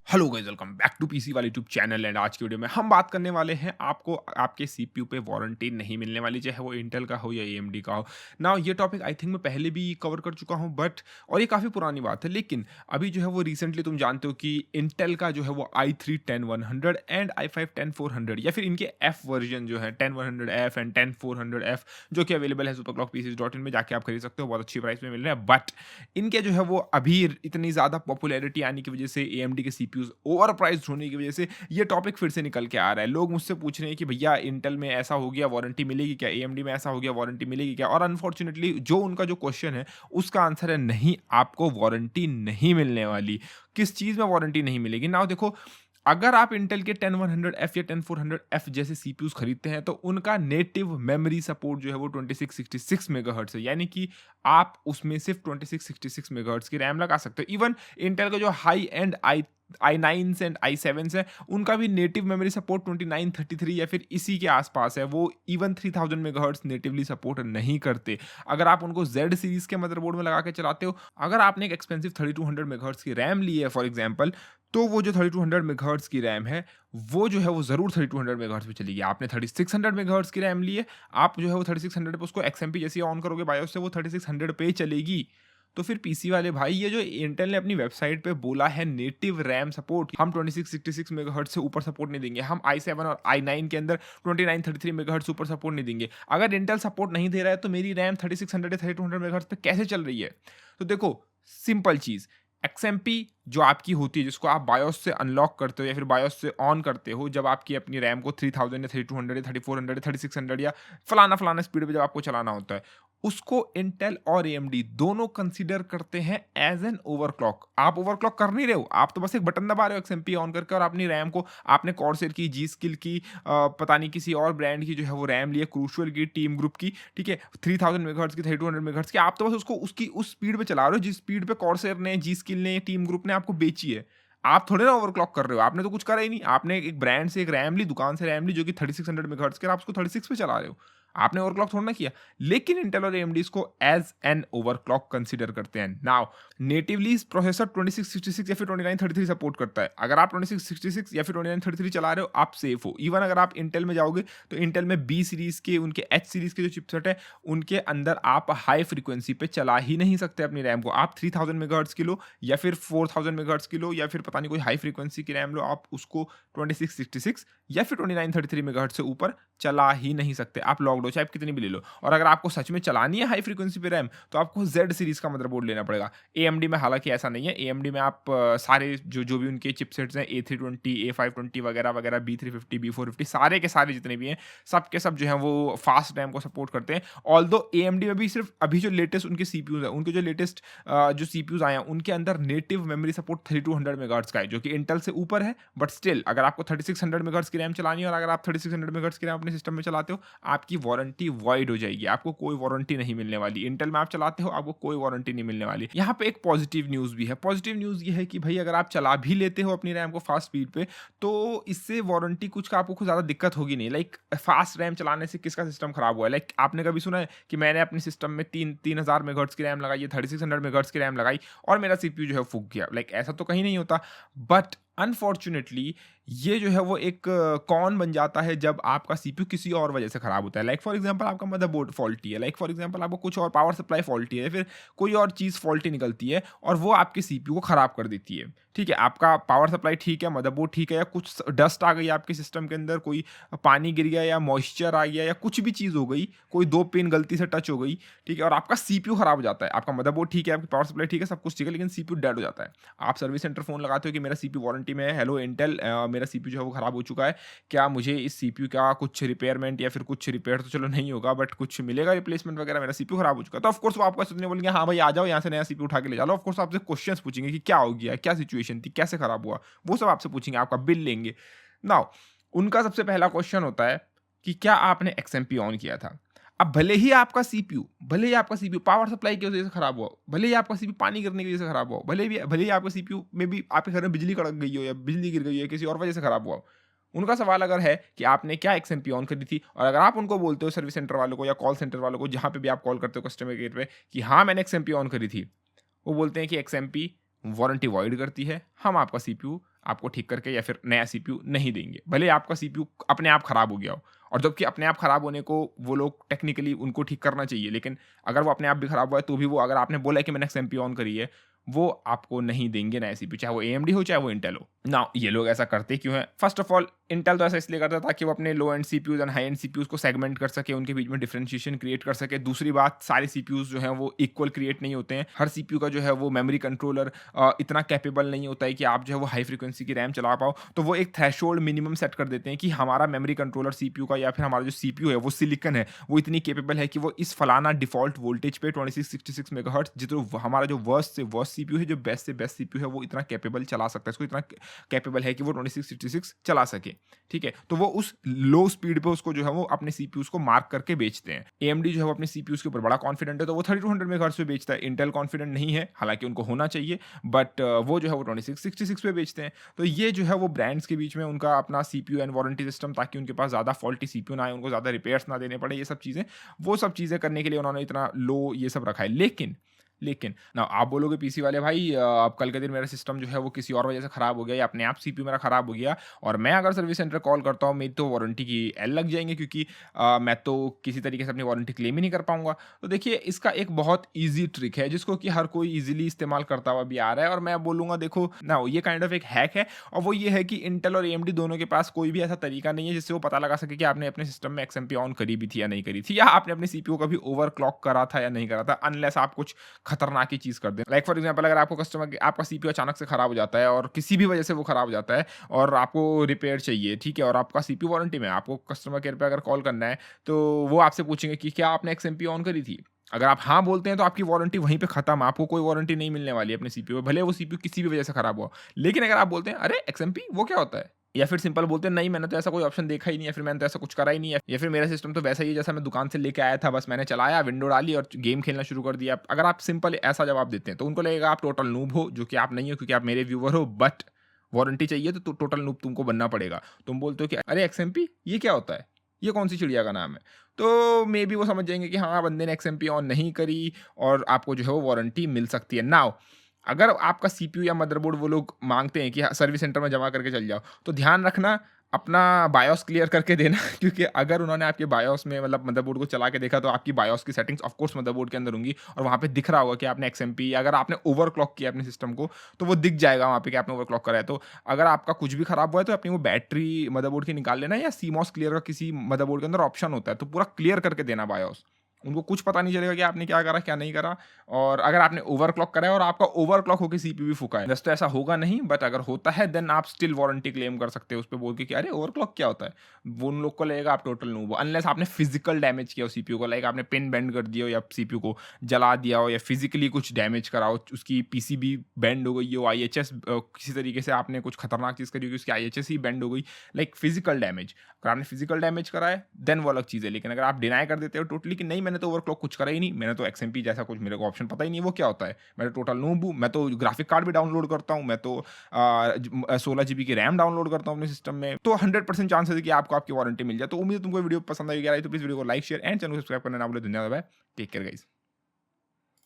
Hello guys, welcome back to PC वाले YouTube channel. And आज की वीडियो में हम बात करने वाले हैं आपको आपके सीपीयू पे वारंटी नहीं मिलने वाली, चाहे वो इंटेल का हो या एएमडी का हो। ना ये टॉपिक आई थिंक मैं पहले भी कवर कर चुका हूं, बट और ये काफ़ी पुरानी बात है, लेकिन अभी जो है वो रिसेंटली तुम जानते हो कि इंटेल का जो है वो i3 10100 एंड i5 10400 या फिर इनके एफ वर्जन जो है 10100F एंड 10400F जो कि अवेलेबल है superclockpcs.in में, जाके आप खरीद सकते हो। बहुत अच्छी प्राइस में मिल रहे हैं, बट इनके जो है वो अभी इतनी ज़्यादा पॉपुलैरिटी आने की वजह से, एएमडी के सीपीयूज़ ओवर प्राइस्ड होने की वजह से ये टॉपिक फिर से निकल के आ रहा है। लोग मुझसे पूछ रहे हैं कि भैया इंटेल में ऐसा हो गया, वारंटी मिलेगी क्या? एएमडी में ऐसा हो गया, वारंटी मिलेगी क्या? और अनफॉर्चुनेटली जो उनका जो क्वेश्चन है उसका आंसर है नहीं, आपको वारंटी नहीं मिलने वाली। किस चीज़ में वारंटी नहीं मिलेगी? नाउ देखो, अगर आप इंटेल के 10100F या 10400F जैसे सीपीयूज़ खरीदते हैं तो उनका नेटिव मेमोरी सपोर्ट जो है वो 2666 मेगाहर्ट्ज़ है, यानी कि आप उसमें सिर्फ 2666 मेगाहर्ट्ज़ की रैम लगा सकते हो। इवन इंटेल का जो high and i9s and i7s है, उनका भी नेटिव मेमोरी सपोर्ट 2933 या फिर इसी के आसपास है। वो इवन 3000 मेगाहर्ट्ज़ नेटिवली सपोर्ट नहीं करते। अगर आप उनको Z सीरीज़ के मदरबोर्ड में लगा के चलाते हो, अगर आपने एक एक्सपेंसिव 3200 मेगाहर्ट्ज़ की रैम ली है फॉर एग्जांपल, तो वो जो 3200 मेगाहर्ट्ज़ की रैम है, वो जो है वो ज़रूर 3200 मेगाहर्ट्ज़ पे चलेगी। आपने 3600 मेगाहर्ट्ज़ की रैम ली है, आप जो है वो 3600 पे उसको XMP जैसे ही ऑन करोगे बायोस से, वो 3600 पे चलेगी। तो फिर पीसी वाले भाई, ये जो इंटेल ने अपनी वेबसाइट पे बोला है नेटिव रैम सपोर्ट, हम 2666 मेगाहर्ट्ज़ से ऊपर सपोर्ट नहीं देंगे, हम i7 और i9 के अंदर 2933 मेगाहर्ट्ज़ से ऊपर सपोर्ट नहीं देंगे। अगर इंटेल सपोर्ट नहीं दे रहा है तो मेरी रैम 3600 या 3200 मेगाहर्ट्ज़ पे कैसे चल रही है? तो देखो, सिंपल चीज़, XMP जो आपकी होती है, जिसको आप बायोस से अनलॉक करते हो या फिर बायोस से ऑन करते हो, जब आपकी अपनी रैम को 3000 या 3200 या 3400 या 3600 या फलाना स्पीड पे जब आपको चलाना होता है, उसको इंटेल और एएमडी दोनों कंसीडर करते हैं एज एन ओवरक्लॉक। आप ओवरक्लॉक कर नहीं रहे हो, आप तो बस एक बटन दबा रहे हो XMP ऑन करके, और अपनी रैम को आपने कॉर्सेर की, जी स्किल की, पता नहीं किसी और ब्रांड की जो है वो रैम ली है, क्रूशियल की, टीम ग्रुप की, ठीक है, 3000 मेगाहर्ट्ज़ की, 3200 मेगाहर्ट्ज़ की, आप तो बस उसको उसकी उस स्पीड पे चला रहे हो जिस स्पीड पे कॉर्सेर ने, जी स्किल ने, टीम ग्रुप ने आपको बेची है। आप थोड़े ना ओवरक्लॉक कर रहे हो, आपने तो कुछ करा ही नहीं। आपने एक ब्रांड से एक रैम ली, दुकान से रैम ली जो कि 3600 मेगाहर्ट्ज़ की, और आप उसको 36 पे चला रहे हो। आपने ओवरक्लॉक थोड़ा ना किया। लेकिन इंटेल और एएमडी इसको एज एन ओवरक्लॉक कंसीडर करते हैं। नाउ नेटिवली प्रोसेसर 2666 या फिर 2933 सपोर्ट करता है। अगर आप 2666 या फिर 2933 चला रहे हो, आप सेफ हो। इवन अगर आप इंटेल में जाओगे तो इंटेल में बी सीरीज के, उनके एच सीरीज के जो चिपसेट है, उनके अंदर आप हाई फ्रीक्वेंसी पे चला ही नहीं सकते अपनी रैम को। आप 3000 मेगाहर्ट्ज़ की लो या फिर 4000 मेगाहर्ट्ज़ की लो या फिर पता नहीं कोई हाई फ्रीक्वेंसी की रैम लो, आप उसको 2666 या फिर 2933 मेगाहर्ट्ज़ से ऊपर चला ही नहीं सकते। आप लॉक्ड हो, चाहे आप कितनी भी ले लो। और अगर आपको सच में चलानी है हाई फ्रीक्वेंसी पे रैम, तो आपको Z सीरीज़ का मदरबोर्ड लेना पड़ेगा। एएमडी में हालाँकि ऐसा नहीं है। एएमडी में आप सारे जो जो भी उनके चिपसेट्स हैं, A320, A520 वगैरह-वगैरह, B350, B450, सारे के सारे जितने भी हैं, सब के सब जो हैं वो फास्ट रैम को सपोर्ट करते हैं। ऑल्दो एएमडी में भी सिर्फ अभी जो लेटेस्ट उनके सीपीयूज़ हैं, उनके जो लेटेस्ट जो सीपीयूज़ आए हैं, उनके अंदर नेटिव मेमोरी सपोर्ट 3200 मेगाहर्ट्ज़ का है, जो कि इंटेल से ऊपर है। बट स्टिल, अगर आपको 3600 मेगाहर्ट्ज़ की रैम चलानी है और अगर आप 3600 मेगाहर्ट्ज़ की रैम अपने सिस्टम में चलाते हो, आपकी वारंटी वॉइड हो जाएगी। आपको कोई वारंटी नहीं मिलने वाली। इंटेल में आप चलाते हो, आपको कोई वारंटी नहीं मिलने वाली। यहाँ पे एक पॉजिटिव न्यूज़ भी है। पॉजिटिव न्यूज़ ये है कि भाई, अगर आप चला भी लेते हो अपनी रैम को फास्ट स्पीड पे, तो इससे वारंटी कुछ का आपको कुछ ज़्यादा दिक्कत होगी नहीं। लाइक फास्ट रैम चलाने से किसका सिस्टम खराब हुआ है? लाइक आपने कभी सुना है कि मैंने अपने सिस्टम में 3000 मेगाहर्ट्ज़ की रैम लगाई है, 3600 मेगाहर्ट्ज़ की रैम लगाई और मेरा सीपीयू जो है फूक गया? लाइक ऐसा तो कहीं नहीं होता। बट अनफॉर्चुनेटली ये जो है वो एक कॉन बन जाता है जब आपका सीपीयू किसी और वजह से खराब होता है। लाइक फॉर एग्जांपल, आपका मदरबोर्ड फॉल्टी है, लाइक फॉर एग्जांपल आपको कुछ और पावर सप्लाई फॉल्टी है, या फिर कोई और चीज़ फॉल्टी निकलती है और वो आपके सीपीयू को खराब कर देती है। ठीक है, आपका पावर सप्लाई ठीक है, मदरबोर्ड ठीक है, या कुछ डस्ट आ गई आपके सिस्टम के अंदर, कोई पानी गिर गया या मॉइस्चर आ गया या कुछ भी चीज़ हो गई, कोई 2 पिन गलती से टच हो गई, ठीक है, और आपका सीपीयू खराब हो जाता है। आपका मदरबोर्ड ठीक है, आपकी पावर सप्लाई ठीक है, सब कुछ ठीक है, लेकिन सीपीयू डेड हो जाता है। आप सर्विस सेंटर फ़ोन लगाते हो कि मेरा सीपीयू वारंटी में है, हेलो इंटेल, मेरा सीपीयू जो है वो खराब हो चुका है, क्या मुझे इस सीपीयू का कुछ रिपेयरमेंट या फिर कुछ रिपेयर तो चलो नहीं होगा, बट कुछ मिलेगा रिप्लेसमेंट वगैरह? मेरा सीपीयू खराब हो चुका है। तो ऑफ कोर्स वो आपको ऐसे नहीं बोलेंगे हाँ भाई आ जाओ यहाँ से नया सीपीयू उठा के ले जाओ। ऑफ कोर्स आपसे क्वेश्चंस पूछेंगे कि क्या हो गया, क्या सिचुएशन थी, कैसे खराब हुआ, वो सब आपसे पूछेंगे, आपका बिल लेंगे। नाउ उनका सबसे पहला क्वेश्चन होता है कि क्या आपने XMP ऑन किया था? अब भले ही आपका सीपीयू पावर सप्लाई की वजह से खराब हुआ, भले ही आपका सीपीयू पानी गिरने की वजह से खराब हुआ, भले ही आपका सीपीयू में भी आपके घर में बिजली कड़क गई हो या बिजली गिर गई हो या किसी और वजह से खराब हुआ हो। उनका सवाल अगर है कि आपने क्या XMP ऑन करी थी, और अगर आप उनको बोलते हो सर्विस सेंटर वालों को या कॉल सेंटर वालों को, जहाँ पे भी आप कॉल करते हो कस्टमर केयर पे, कि हाँ मैंने XMP ऑन करी थी, वो बोलते हैं कि XMP वारंटी वॉइड करती है, हम आपका सीपीयू आपको ठीक करके या फिर नया सीपीयू नहीं देंगे। भले ही आपका सीपीयू अपने आप खराब हो गया हो, और जबकि अपने आप खराब होने को वो लोग टेक्निकली उनको ठीक करना चाहिए, लेकिन अगर वो अपने आप भी खराब हुआ है तो भी वो, अगर आपने बोला है कि मैंने एक्सएमपी ऑन करी है, वो आपको नहीं देंगे नया सीपीयू, चाहे वो एएमडी हो चाहे वो इंटेल हो। नाउ ये लोग ऐसा करते क्यों हैं? फर्स्ट ऑफ ऑल इंटेल तो ऐसा इसलिए करता है ताकि वो अपने low end CPUs and high end CPUs को सेगमेंट कर सके, उनके बीच में डिफरेंशिएशन क्रिएट कर सके। दूसरी बात, सारे सीपीयूज जो हैं वो इक्वल क्रिएट नहीं होते हैं। हर सीपीयू का जो है वो मेमोरी कंट्रोलर इतना कैपेबल नहीं होता है कि आप जो है वो हाई फ्रीक्वेंसी की रैम चला पाओ। तो वो एक थ्रेशोल्ड मिनिमम सेट कर देते हैं कि हमारा मेमोरी कंट्रोलर सीपीयू का या फिर हमारा जो सीपीयू है वो सिलिकॉन है, वो इतनी कैपेबल है कि वो इस फलाना डिफॉल्ट वोल्टेज पे 2666 मेगाहर्ट्ज, जितना हमारा जो वर्स्ट से वर्स्ट सीपीयू है, जो बेस्ट से बेस्ट सीपीयू है, वो इतना कैपेबल चला सकता है, इसको इतना कैपेबल है कि वो 2666 चला सके। ठीक है, तो वो उस लो स्पीड पे उसको जो है वो अपने सीपीयूज को मार्क करके बेचते हैं। एएमडी जो है वो अपने सीपीयूज के ऊपर बड़ा कॉन्फिडेंट है, तो वो 3200 मेगाहर्ट्ज पे बेचता है। इंटेल कॉन्फिडेंट नहीं है, हालांकि उनको होना चाहिए, बट वो जो है वो 2666 पे बेचते हैं। तो ये जो है वो ब्रांड्स के बीच में उनका अपना सीपीयू एंड वारंटी सिस्टम, ताकि उनके पास ज़्यादा फॉल्टी सीपीयू ना आए, उनको ज़्यादा रिपेयर्स ना देने पड़े, ये सब चीज़ें, वो सब चीज़ें करने के लिए उन्होंने इतना लो ये सब रखा है। लेकिन ना आप बोलोगे पीसी वाले भाई, अब कल के दिन मेरा सिस्टम जो है वो किसी और वजह से खराब हो गया, या अपने आप सीपीयू मेरा खराब हो गया, और मैं अगर सर्विस सेंटर कॉल करता हूँ, मेरी तो वारंटी की एल लग जाएंगे, क्योंकि मैं तो किसी तरीके से अपनी वारंटी क्लेम ही नहीं कर पाऊंगा। तो देखिए, इसका एक बहुत ईजी ट्रिक है जिसको कि हर कोई ईजिली इस्तेमाल करता हुआ भी आ रहा है, और मैं बोलूँगा देखो ना, ये काइंड ऑफ एक हैक है, और वो ये है कि इंटेल और एएमडी दोनों के पास कोई भी ऐसा तरीका नहीं है जिससे वो पता लगा सके कि आपने अपने सिस्टम में एक्सएमपी ऑन करी भी थी या नहीं करी थी, या आपने अपने सीपीयू को कभी ओवरक्लॉक करा था या नहीं करा था, अनलेस आप कुछ खतरनाक ही चीज़ कर दें। लाइक फॉर एग्जांपल, अगर आपका सीपीयू अचानक से खराब हो जाता है, और किसी भी वजह से वो खराब हो जाता है, और आपको रिपेयर चाहिए, ठीक है, और आपका सीपीयू वारंटी में, आपको कस्टमर केयर पे अगर कॉल करना है, तो वो आपसे पूछेंगे कि क्या आपने एक्सएमपी ऑन करी थी। अगर आप हाँ बोलते हैं तो आपकी वारंटी वहीं पे खत्म, आपको कोई वारंटी नहीं मिलने वाली है अपने सीपीयू पे, भले वो सीपीयू किसी भी वजह से खराब हुआ। लेकिन अगर आप बोलते हैं अरे एक्सएमपी वो क्या होता है, या फिर सिंपल बोलते हैं नहीं मैंने तो ऐसा कोई ऑप्शन देखा ही नहीं है, फिर मैंने तो ऐसा कुछ करा ही नहीं है, या फिर मेरा सिस्टम तो वैसा ही है जैसा मैं दुकान से लेके आया था, बस मैंने चलाया, विंडो डाली और गेम खेलना शुरू कर दिया। अगर आप सिंपल ऐसा जवाब देते हैं तो उनको लगेगा आप टोटल नूब हो, जो कि आप नहीं हो, क्योंकि आप मेरे व्यूवर हो, बट वारंटी चाहिए तो टोटल नूब तुमको बनना पड़ेगा। तुम बोलते हो कि अरे एक्सएमपी ये क्या होता है, ये कौन सी चिड़िया का नाम है, तो मे बी वो समझ जाएंगे कि हाँ बंदे ने एक्सएमपी ऑन नहीं करी, और आपको जो है वो वारंटी मिल सकती है। नाउ अगर आपका सीपीयू या मदरबोर्ड वो लोग मांगते हैं कि सर्विस सेंटर में जमा करके चल जाओ, तो ध्यान रखना अपना बायोस क्लियर करके देना क्योंकि अगर उन्होंने आपके बायोस में मतलब मदरबोर्ड को चला के देखा, तो आपकी बायोस की सेटिंग्स ऑफ कोर्स मदरबोर्ड के अंदर होंगी, और वहाँ पे दिख रहा होगा कि आपने एक्सएमपी, अगर आपने ओवरक्लॉक किया अपने सिस्टम को, तो वो दिख जाएगा वहाँ पे कि आपने ओवरक्लॉक करा है। तो अगर आपका कुछ भी खराब हुआ है, तो अपनी वो बैटरी मदरबोर्ड की निकाल लेना, या सीमॉस क्लियर का किसी मदरबोर्ड के अंदर ऑप्शन होता है, तो पूरा क्लियर करके देना बायोस। उनको कुछ पता नहीं चलेगा कि आपने क्या करा क्या नहीं करा। और अगर आपने ओवरक्लॉक करा है और आपका ओवरक्लॉक होकर सीपीयू भी फूका है, वैसे तो ऐसा होगा नहीं, बट अगर होता है देन आप स्टिल वारंटी क्लेम कर सकते हो उस पे बोल के कि अरे ओवरक्लॉक क्या होता है। वो उन लोग को लगेगा आप टोटल नूब हो, अनलेस आपने फिजिकल डैमेज किया हो सीपीयू को, लाइक आपने पिन बेंड कर दिया हो, या सीपीयू को जला दिया हो, या फिजिकली कुछ डैमेज करा हो, उसकी पीसीबी बेंड हो गई हो, आईएचएस किसी तरीके से आपने कुछ खतरनाक चीज़ करी होगी, उसकी आईएचएस ही बेंड हो गई, लाइक फिजिकल डैमेज। अगर आपने फिजिकल डैमेज करा है देन वो अलग चीज़ है, लेकिन अगर आप डिनाई कर देते हो टोटली कि नहीं मैंने तो ओवरक्लॉक कुछ करा ही नहीं, मैंने तो एक्सएमपी जैसा कुछ मेरे को ऑप्शन पता ही नहीं वो क्या होता है, मैं तो टोटल नूब हूँ, मैं तो ग्राफिक कार्ड भी डाउनलोड करता हूँ, मैं तो 16 GB की रैम डाउनलोड करता हूँ अपने सिस्टम में, तो 100% चांसेस है कि आपको आपकी वारंटी मिल जाए। तो उम्मीद है तुमको वीडियो पसंद आई, तो प्लीज वीडियो को लाइक शेयर एंड चैनल को सब्सक्राइब करना ना भूले। धन्यवाद, टेक केयर गाइस।